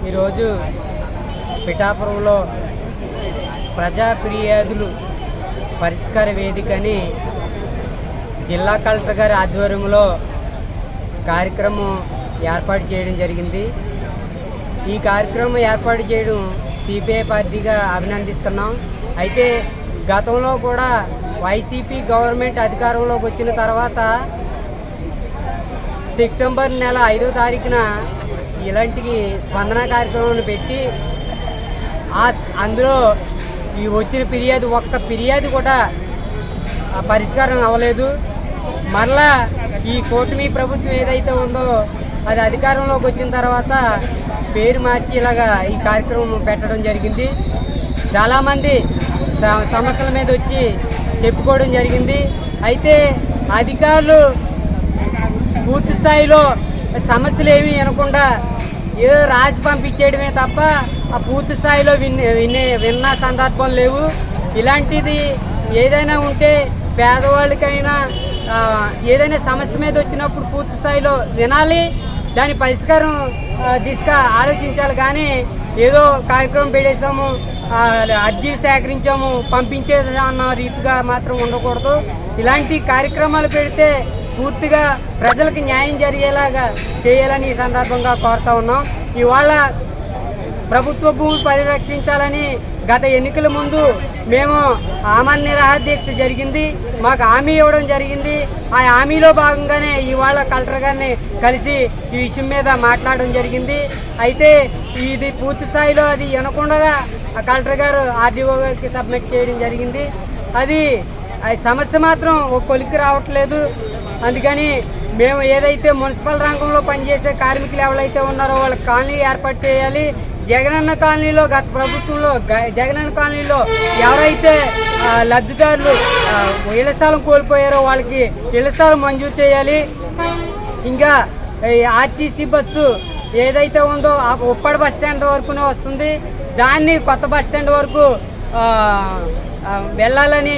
ఈరోజు పిఠాపురంలో ప్రజా ఫిర్యాదులు పరిష్కార వేదికని జిల్లా కలెక్టర్ గారి ఆధ్వర్యంలో కార్యక్రమం ఏర్పాటు చేయడం జరిగింది. ఈ కార్యక్రమం ఏర్పాటు చేయడం సిపిఐ పార్టీగా అభినందిస్తున్నాం. అయితే గతంలో కూడా వైసీపీ గవర్నమెంట్ అధికారంలోకి వచ్చిన తర్వాత సెప్టెంబర్ నెల 5వ తారీఖున ఇలాంటి స్పందన కార్యక్రమాన్ని పెట్టి అందులో ఈ వచ్చిన ఒక్క ఫిర్యాదు కూడా పరిష్కారం అవ్వలేదు. మరలా ఈ కూటమి ప్రభుత్వం ఏదైతే ఉందో అది అధికారంలోకి వచ్చిన తర్వాత పేరు మార్చి ఇలాగా ఈ కార్యక్రమం పెట్టడం జరిగింది. చాలామంది సమస్యల మీద వచ్చి చెప్పుకోవడం జరిగింది. అయితే అధికారులు పూర్తి స్థాయిలో సమస్యలు ఏమీ వినకుండా ఏదో రాసి పంపించేయడమే తప్ప ఆ పూర్తి స్థాయిలో విన్న సందర్భం లేవు. ఇలాంటిది ఏదైనా ఉంటే పేదవాళ్ళకైనా ఏదైనా సమస్య మీద వచ్చినప్పుడు పూర్తి స్థాయిలో వినాలి, దాని పరిష్కారం దిశగా ఆలోచించాలి. కానీ ఏదో కార్యక్రమం పెట్టేసాము, అర్జీలు సేకరించాము, పంపించేసా అన్న రీతిగా మాత్రం ఉండకూడదు. ఇలాంటి కార్యక్రమాలు పెడితే పూర్తిగా ప్రజలకు న్యాయం జరిగేలాగా చేయాలని ఈ సందర్భంగా కోరుతా ఉన్నాం. ఇవాళ ప్రభుత్వ భూమి పరిరక్షించాలని గత ఎన్నికల ముందు మేము ఆమరణ నిరాహార దీక్ష జరిగింది, మాకు హామీ ఇవ్వడం జరిగింది. ఆ హామీలో భాగంగానే ఇవాళ కలెక్టర్ గారిని కలిసి ఈ విషయం మీద మాట్లాడడం జరిగింది. అయితే ఇది పూర్తి స్థాయిలో అది వినకుండా కలెక్టర్ గారు ఆర్డీఓ గారికి సబ్మిట్ చేయడం జరిగింది. అది సమస్య మాత్రం ఒక కొలిక్కి రావట్లేదు. అందుకని మేము ఏదైతే మున్సిపల్ రంగంలో పనిచేసే కార్మికులు ఎవరైతే ఉన్నారో వాళ్ళకి కాలనీ ఏర్పాటు చేయాలి. జగనన్న కాలనీలో గత ప్రభుత్వంలో జగనన్న కాలనీలో ఎవరైతే లబ్ధిదారులు ఇళ్ల స్థలం కోల్పోయారో వాళ్ళకి ఇళ్ల స్థలం మంజూరు చేయాలి. ఇంకా ఆర్టీసీ బస్సు ఏదైతే ఉందో ఉప్పడి బస్ స్టాండ్ వరకునే వస్తుంది, దాన్ని కొత్త బస్ స్టాండ్ వరకు వెళ్ళాలని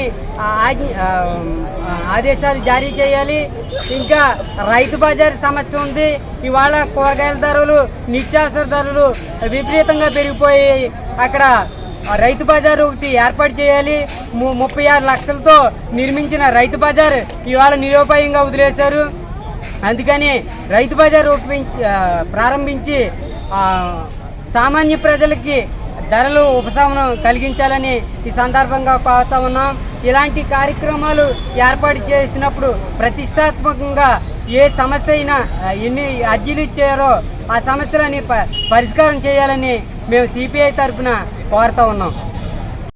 ఆదేశాలు జారీ చేయాలి. ఇంకా రైతు బజార్ సమస్య ఉంది. ఇవాళ కూరగాయల ధరలు, నిత్యావసర ధరలు విపరీతంగా పెరిగిపోయి అక్కడ రైతు బజార్ ఒకటి ఏర్పాటు చేయాలి. 36 లక్షలతో నిర్మించిన రైతు బజార్ ఇవాళ నిరుపాయంగా వదిలేశారు. అందుకని రైతు బజార్ ప్రారంభించి సామాన్య ప్రజలకి ధరలు ఉపశమనం కలిగించాలని ఈ సందర్భంగా కోరుతా ఉన్నాం. ఇలాంటి కార్యక్రమాలు ఏర్పాటు చేసినప్పుడు ప్రతిష్టాత్మకంగా ఏ సమస్య అయినా ఎన్ని అర్జీలు ఇచ్చారో ఆ సమస్యలని పరిష్కారం చేయాలని మేము సిపిఐ తరఫున కోరుతా ఉన్నాం.